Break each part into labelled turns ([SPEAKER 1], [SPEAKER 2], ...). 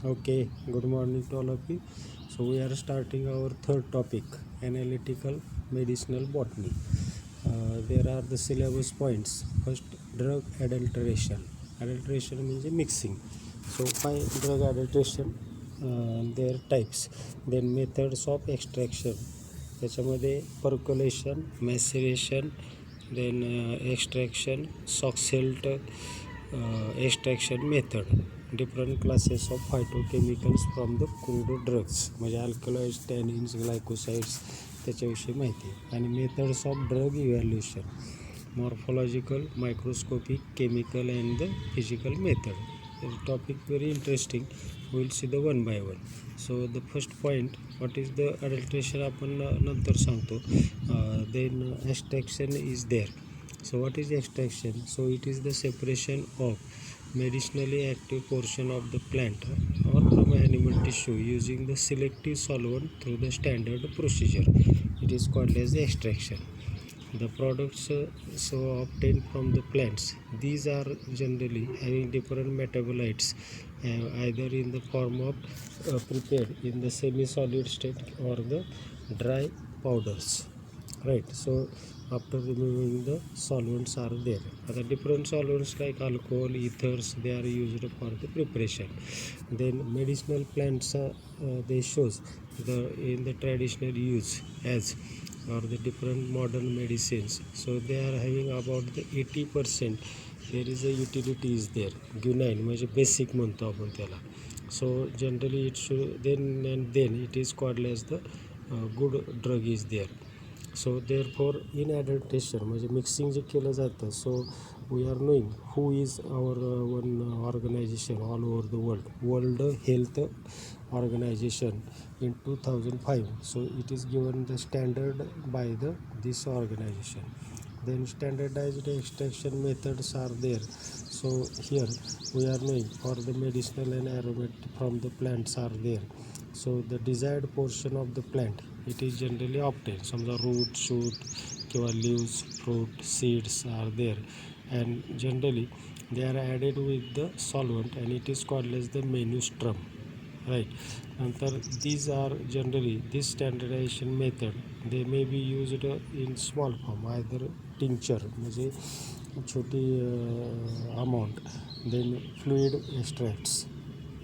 [SPEAKER 1] Okay, good morning to all of you. So we are starting our third topic, analytical medicinal botany. There are the syllabus points. First, drug adulteration. Adulteration means mixing. So five drug adulteration, their types. Then methods of extraction. त्याच्यामध्ये percolation, maceration, then extraction, Soxhlt extraction method, different classes of phytochemicals from the crude drugs म्हणजे alkaloids टॅनिन्स ग्लायकोसाइड्स त्याच्याविषयी माहिती आणि methods of drug evaluation morphological, microscopic, chemical and the physical method. The topic very interesting. We will see the one by one. So the first point, what is the adulteration आपण नंतर सांगतो. Then extraction is there. So what is extraction? So it is the separation of medicinally active portion of the plant or from animal tissue using the selective solvent through the standard procedure. It is called as extraction. The products so obtained from the plants, these are generally having different metabolites, either in the form of prepared in the semi-solid state or the dry powders, right? So after removing the solvents are there, other different solvents like alcohol, ethers, they are used for the preparation. Then medicinal plants, they shows the in the traditional use as or the different modern medicines. So they are having about the 80% there is a utility is there. Guanine म्हणजे basic म्हणतो आपण त्याला. So generally it should then it is called as the good drug is there. So therefore in adulteration म्हणजे mixing जे केलं जातं, so we are knowing who is our one organization all over the world health organization in 2005. So it is given the standard by this organization. Then standardized extraction methods are there. So here we are knowing for the medicinal and aromatic from the plants are there. So the desired portion of the plant, it is generally obtained. समजा root, shoot किंवा leaves, fruit, seeds are there, and generally they are added with the solvent and it is called as the menustrum, right? Nonetheless, these are generally this standardization method, they may be used in small form, either tincture म्हणजे छोटी amount, then fluid extracts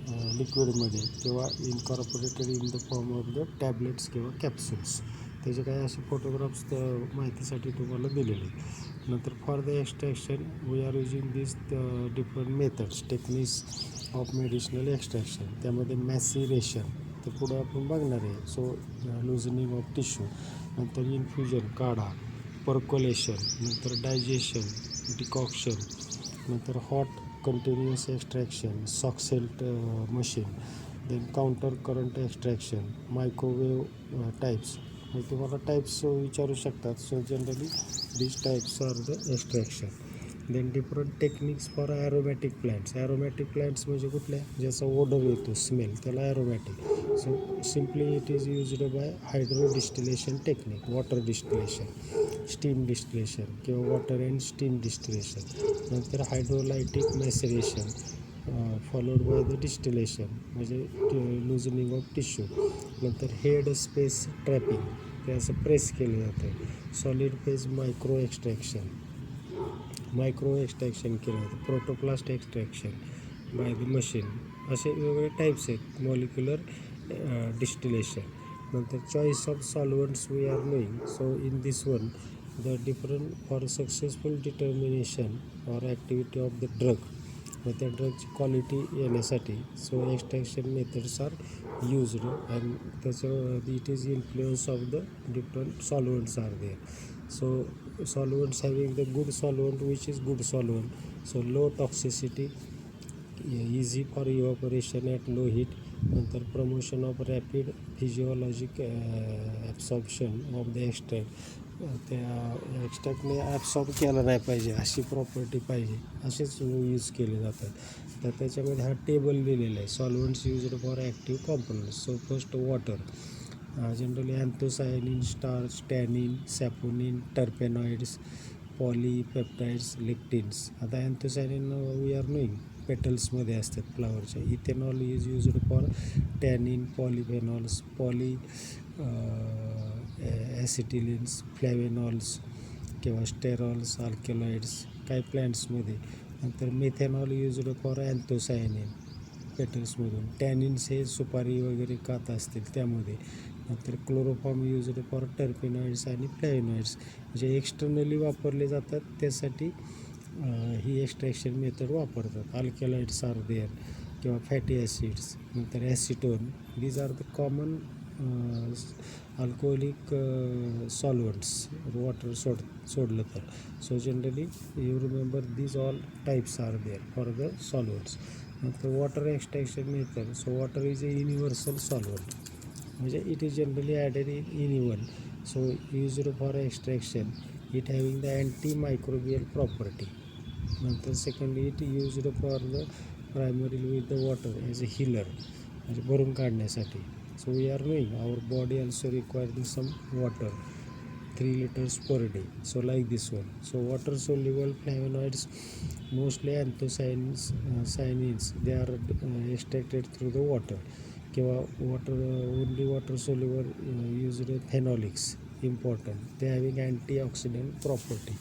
[SPEAKER 1] लिक्विडमध्ये किंवा incorporated in the form of the tablets किंवा capsules. त्याचे काही असे photographs माहितीसाठी तुम्हाला दिलेले. नंतर for the extraction we are using this different methods techniques of medicinal extraction. त्यामध्ये मॅसिरेशन ते पुढं आपण बघणार आहे. सो लुझनिंग ऑफ टिश्यू, नंतर इन्फ्युजन काढा, पर्कोलेशन, नंतर डायजेशन, डिकॉक्शन, नंतर hot continuous extraction, Soxhlt machine, then counter current extraction, microwave types. तुम्हाला टाईप्स विचारू शकतात. So generally these types are the extraction. Then different techniques for aromatic plants. Aromatic plants म्हणजे कुठल्या, ज्याचा Oder येतो smell, त्याला aromatic. So simply it is used by hydro distillation technique, water distillation, steam distillation किंवा water and steam distillation. नंतर hydrolytic maceration followed by the distillation म्हणजे loosening of tissue. नंतर head space trapping, ते असं press केलं जातं. Solid phase micro extraction केलं जातं. Protoplast extraction by the machine. असे वेगवेगळे टाईप्स आहेत. Molecular distillation. नंतर choice of solvents we are knowing. So in this one the different for successful determination or activity of the drug, व त्या ड्रगची quality येण्यासाठी so extraction methods are used and त्याचं it is influence of the different solvents are there. So solvents having the good solvent, which is good solvent, so low toxicity, easy for evaporation at low heat. नंतर promotion of rapid physiologic absorption of the extract, त्या एक्स्ट्रॅक्टने absorb केलं नाही पाहिजे अशी property पाहिजे, असेच use केले जातात. तर त्याच्यामध्ये हा टेबल दिलेला आहे. Solvents used for active components. So first water, generally anthocyanin, starch, tannin, saponin, terpenoids, polypeptides, lectins. आता अँथोसायनिन वी आर नोईंग पेटल्समध्ये असतात फ्लावरच्या. Ethanol is used for tannin, polyphenols, acetylenes, flavonols किंवा स्टेरॉल्स, अल्कलॉइड्स काही प्लॅन्ट्समध्ये. नंतर मिथेनॉल युज्ड फॉर अँथोसायनिन पेटल्समधून. Tannins हे सुपारी वगैरे कात असतील त्यामध्ये. नंतर क्लोरोफॉर्म युज्ड फॉर टर्पेनॉइड्स आणि फ्लॅवेनॉइड्स जे एक्सटर्नली वापरले जातात त्यासाठी ही एक्स्ट्रॅक्शन मेथड वापरतात. अल्कलॉइड्स आर देअर किंवा फॅटी ॲसिड्स. नंतर acetone. These are the common alcoholic solvents water सोडलं तर. So generally you remember these all types are there for the solvents. नंतर water extraction method. So water is a universal solvent म्हणजे it is generally added in anyone. So used for extraction it having the anti microbial property. नंतर secondly it used for the primarily with the water as a healer म्हणजे भरून काढण्यासाठी. So we are knowing our body also requiring some water 3 liters per day. So like this one. So water soluble flavonoids, mostly anthocyanins, they are extracted through the water किंवा only water soluble used phenolics important. They having antioxidant property.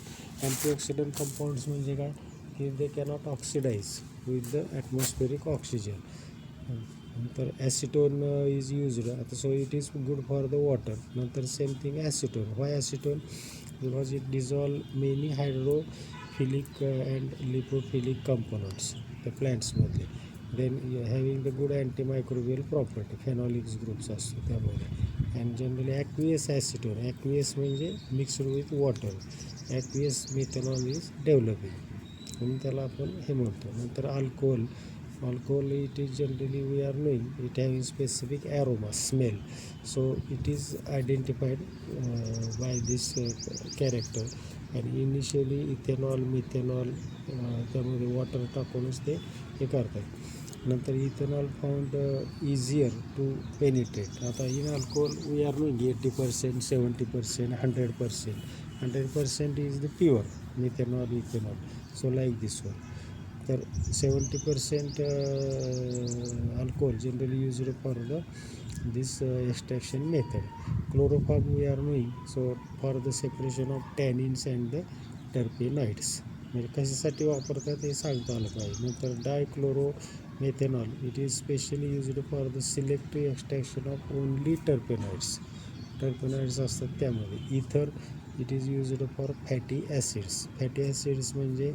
[SPEAKER 1] Antioxidant compounds म्हणजे काय की they cannot oxidize with the atmospheric oxygen. नंतर acetone is used. आता so it is good for the water. नंतर same thing acetone. Why acetone? Because it dissolve many hydrophilic and lipophilic components त्या प्लॅन्ट्समधले. Then having the good antimicrobial property. Phenolics groups असतो त्यामध्ये. And generally aqueous acetone. Aqueous म्हणजे mixed with water. Aqueous methanol is developing म्हणून त्याला आपण हे म्हणतो. नंतर alcohol. Alcohol it is generally we are knowing it having specific aroma, smell. So it is identified by this character. And initially ethanol, methanol त्यामध्ये water टाकूनच ते हे करतात. नंतर ethanol found easier to penetrate. आता in alcohol we are knowing 80%, 70%, 100%. 100% is the pure methanol, ethanol. So like this one. तर 70% alcohol generally used for the this extraction method. Chloroform we are knowing so for the separation of tannins and the terpenoids म्हणजे कशासाठी वापरतात हे सांगता आलं पाहिजे. नंतर dichloro methanol it is specially used for the selective extraction of only टर्पेनॉइड्स. टर्पेनॉइड्स असतात त्यामध्ये. इथर it is used for fatty acids. Fatty acids म्हणजे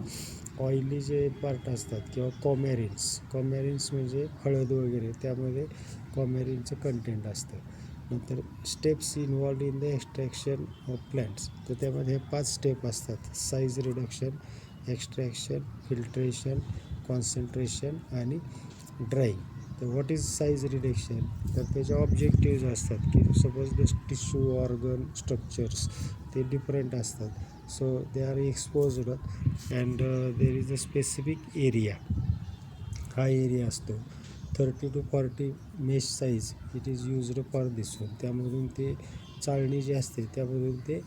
[SPEAKER 1] ऑइली जे पार्ट असतात किंवा कॉमॅरिन्स म्हणजे हळद वगैरे त्यामध्ये कॉमॅरिनचं कंटेंट असतं. नंतर steps involved in the extraction of plants. तर त्यामध्ये 5 स्टेप असतात. Size reduction, extraction, filtration, concentration आणि ड्राईंग. तर व्हॉट इज साईज रिडक्शन? तर त्याचे ऑब्जेक्टिव्ज असतात की suppose the tissue, organ, structures ते डिफरंट असतात. So they R exposed and there is a specific area. हा एरिया असतो 30 to 40 mesh size it is used for this one. त्यामधून ते चाळणी जी असते त्यामधून ते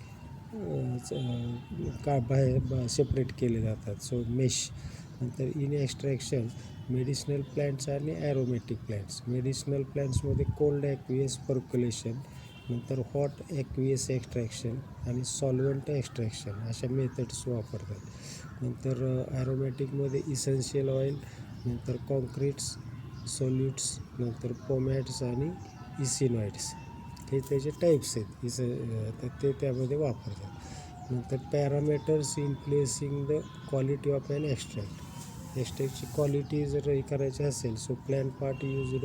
[SPEAKER 1] बाहेर सेपरेट केले जातात. So mesh. नंतर इन एक्स्ट्रॅक्शन मेडिसिनल प्लॅन्ट्स आणि ॲरोमॅटिक प्लॅन्ट्स. मेडिसिनल प्लॅन्ट्समध्ये कोल्ड ॲक्वियस पर्क्युलेशन, नंतर हॉट ॲक्वियस एक्स्ट्रॅक्शन आणि सॉल्वंट एक्स्ट्रॅक्शन अशा मेथड्स वापरतात. नंतर ॲरोमॅटिकमध्ये इसेन्शियल ऑइल, नंतर कॉन्क्रीट्स, सोल्यूट्स, नंतर पोमॅड्स आणि इसिनॉइड्स हे त्याचे टाईप्स आहेत तर ते त्यामध्ये वापरतात. नंतर parameters influencing the quality of an extract. एक्स्ट्रॅक्टची क्वालिटी जर हे करायची असेल so plant part used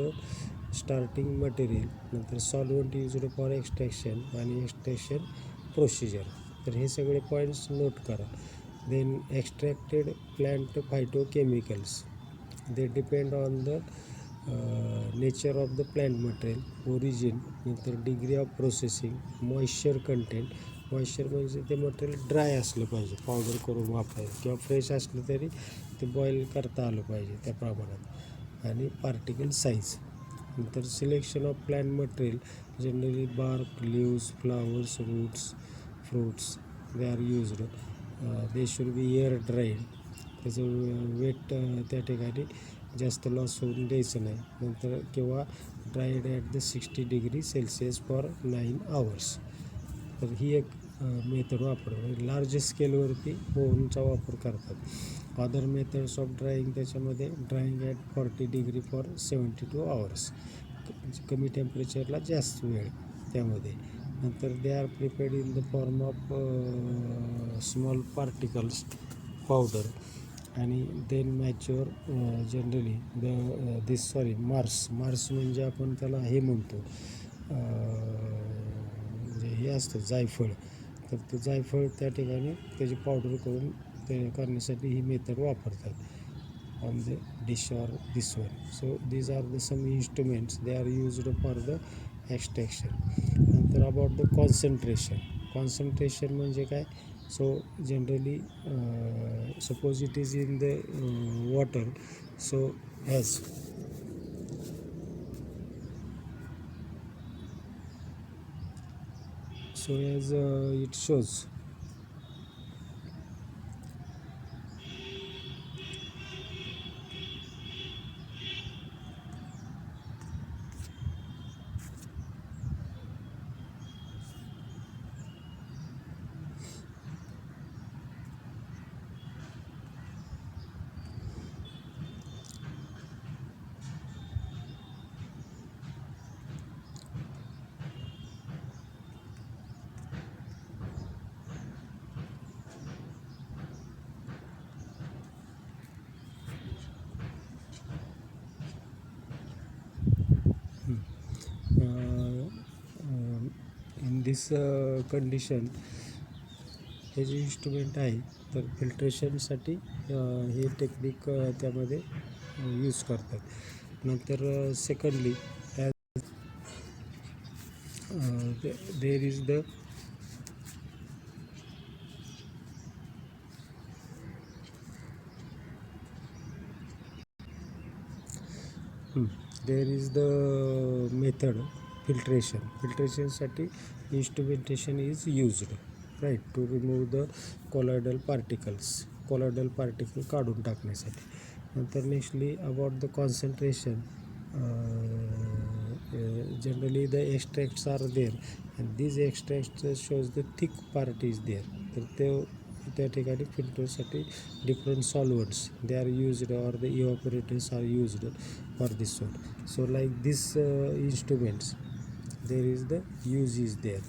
[SPEAKER 1] starting material, नंतर सॉल्वंट युज्ड फॉर एक्स्ट्रॅक्शन आणि एक्स्ट्रॅक्शन प्रोसिजर. तर हे सगळे पॉईंट्स नोट करा. Then extracted plant phytochemicals they depend on the nature of the plant material, origin, नंतर degree of processing, moisture content. Moisture म्हणजे ते material dry असलं पाहिजे पावडर करून वापरायचं किंवा फ्रेश असलं तरी ते बॉईल करता आलं पाहिजे त्या प्रमाणात. आणि पार्टिकल साईज. नंतर selection of plant material generally bark, leaves, flowers, roots, fruits they are used. They should be air dried. त्याचं वेट त्या ठिकाणी जास्त लॉस होऊन द्यायचं नाही. नंतर किंवा dried at the 60°C for 9 hours. तर ही एक मेथड वापरतात. लार्ज स्केलवरती ओव्हनचा वापर करतात. अदर मेथड्स ऑफ ड्राईंग त्याच्यामध्ये ड्राईंग ॲट 40° फॉर 72 hours. कमी टेम्परेचरला जास्त वेळ त्यामध्ये. नंतर they are prepared in the form of small particles powder आणि देन मॅच्युअर जनरली मार्स म्हणजे आपण त्याला हे म्हणतो म्हणजे हे असतं जायफळ. तर ते जायफळ त्या ठिकाणी त्याची पावडर करून ते करण्यासाठी ही मेथड वापरतात on the dish or this one. So these are the some instruments they are used for the extraction. नंतर अबाउट द कॉन्सन्ट्रेशन म्हणजे काय? So generally suppose it is in the water, so as it shows. In this condition हे जे instrument आहे तर फिल्ट्रेशनसाठी हे technique त्यामध्ये use करतात. नंतर secondly there is the method फिल्ट्रेशनसाठी instrumentation is used, right, to remove the colloidal particle काढून टाकण्यासाठी. नंतर nextly about the concentration, generally the extracts are there and these extracts shows the thick part is there. तर त्या ठिकाणी फिल्टरसाठी different solvents they are used or the evaporators are used for this one. So like this instruments there is the use is there,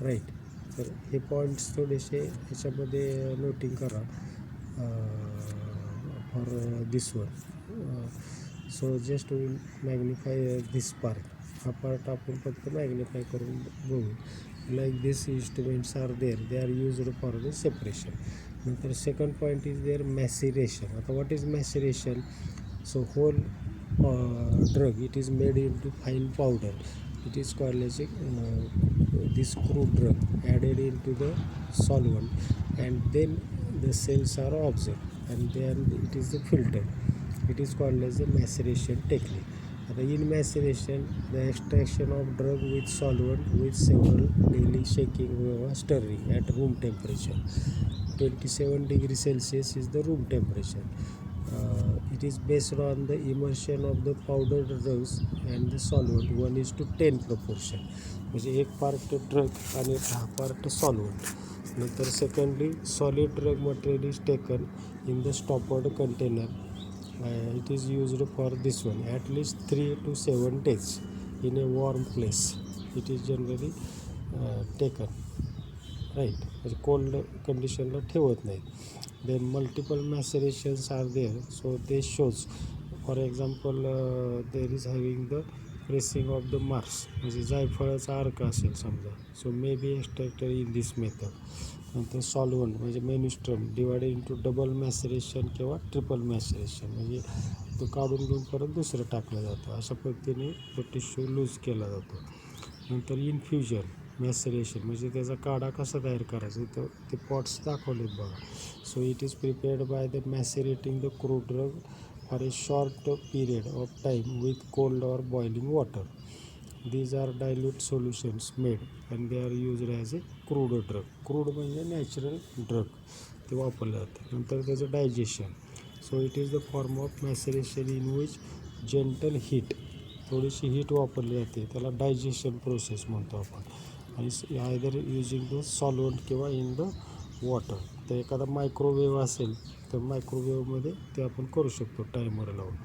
[SPEAKER 1] right. तर हे points थोडेसे ह्याच्यामध्ये noting करा for this one. So just will magnify this part. हा part आपण फक्त magnify करून बघू. Like this instruments are there, they are used for the separation. नंतर second point is there maceration. आता what is maceration? So whole drug, it is made into fine powder. It is called as this crude drug added into the solvent, and then the cells are observed and then it is filtered. It is called as the maceration technique. In maceration, the extraction of drug with solvent with several daily shaking or stirring at room temperature. 27°C is the room temperature. It is based on the immersion of the powdered drugs and the solvent 1:10 proportion. म्हणजे 1 part drug आणि 10 part solvent. नंतर secondly solid drug material is taken in the स्टॉपर्ड container. It is used for this one at least 3 to 7 days in a warm place. It is generally taken, right, म्हणजे cold कंडिशनला ठेवत नाही. Then multiple macerations are there, so this shows, for example, there is having the pressing of the marks, म्हणजे जायफळाचा अर्क असेल समजा, so may be extracted in this method. नंतर solvent म्हणजे मेनिस्ट्रम डिवायडेड इंटू डबल मॅसरेशन किंवा ट्रिपल मॅसरेशन, म्हणजे तो काढून घेऊन परत दुसरं टाकलं जातं. अशा पद्धतीने तो टिश्यू लूज केला जातो. नंतर इन्फ्युजन मॅसरेशन म्हणजे त्याचा काढा कसा तयार करायचा, तर ते पॉट्स दाखवलेत बघा. So it is prepared by the macerating the crude drug for a short period of time with cold or boiling water. These are dilute solutions made and they are used as a crude drug. Crude म्हणजे natural drug ते वापरलं जातं. नंतर त्याचं digestion, So it is the form of maceration in which gentle heat, थोडीशी heat वापरली जाते, त्याला डायजेशन प्रोसेस म्हणतो आपण. आणि आयदर युजिंग द सॉल्वंट किंवा इन द वॉटर. तर एखादा मायक्रोवेव्ह असेल तर मायक्रोवेव्हमध्ये ते आपण करू शकतो टायमर लावून.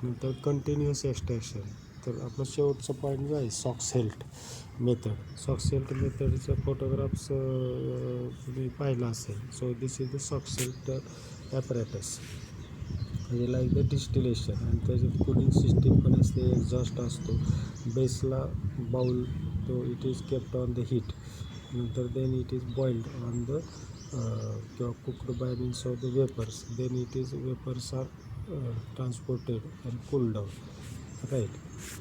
[SPEAKER 1] नंतर कंटिन्युअस एक्स्ट्रॅक्शन, तर आपला शेवटचा पॉईंट जो आहे सॉक्सेल्ट मेथड. सॉक्सेल्ट मेथडचा फोटोग्राफ्स तुम्ही पाहिला असेल. So this is the Soxhlet apparatus, म्हणजे लाईक द डिस्टिलेशन. आणि त्याच्यात कूलिंग सिस्टीम पण असते, एक्झॉस्ट असतो, बेसला बाउल, तो it is kept on the heat. नंतर then it is boiled on the किंवा cooked by means of the vapours. Then it is vapours are transported and cooled down, right?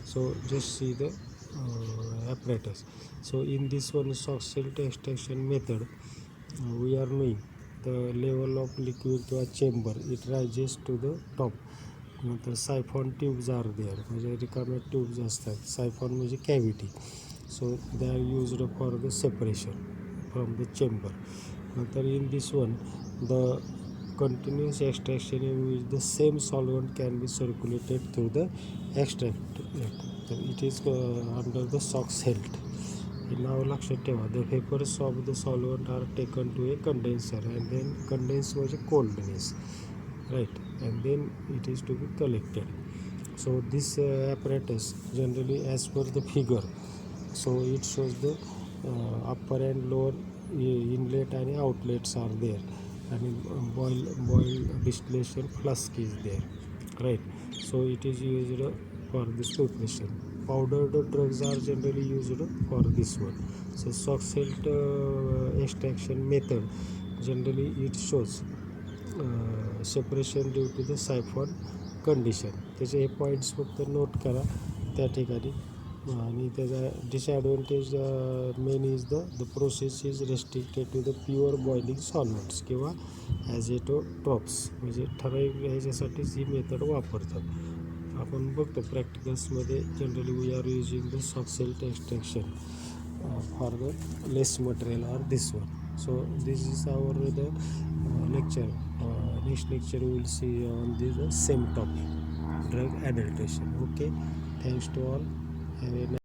[SPEAKER 1] So just see the apparatus. So in this one salt extraction method, we are knowing the level of liquid to a chamber, it rises to the top. नंतर siphon tubes R there, म्हणजे रिकाम्या tubes असतात. Siphon म्हणजे cavity. So they are used for the separation from the chamber. नंतर in this one the continuous extraction in which the same solvent can be circulated through the extract. So it is under the Sachs-Held. Now लक्षात ठेवा, the vapors of the solvent are taken to a condenser and then condensed म्हणजे coldness, right, and then it is to be collected. So this apparatus generally as per the figure, so it shows the upper and lower inlet and outlets are there, and boil distillation flask is there, right? So it is used for this preparation. Powdered drugs are generally used for this one. So Sachs-Held extraction method, generally it shows separation due to the siphon condition. त्याचे हे points फक्त note करा त्या ठिकाणी. आणि त्याचा disadvantage main is the process is restricted to the pure boiling solvents किंवा azeotropes, म्हणजे ठराविक ह्याच्यासाठीच ही मेथड वापरतात. आपण बघतो प्रॅक्टिकल्समध्ये generally we are using the Sachs-Held extraction for the less material or this one. So this is our the lecture. Next lecture we will see on this same topic, drug adulteration. Okay, thanks to all. Have a nice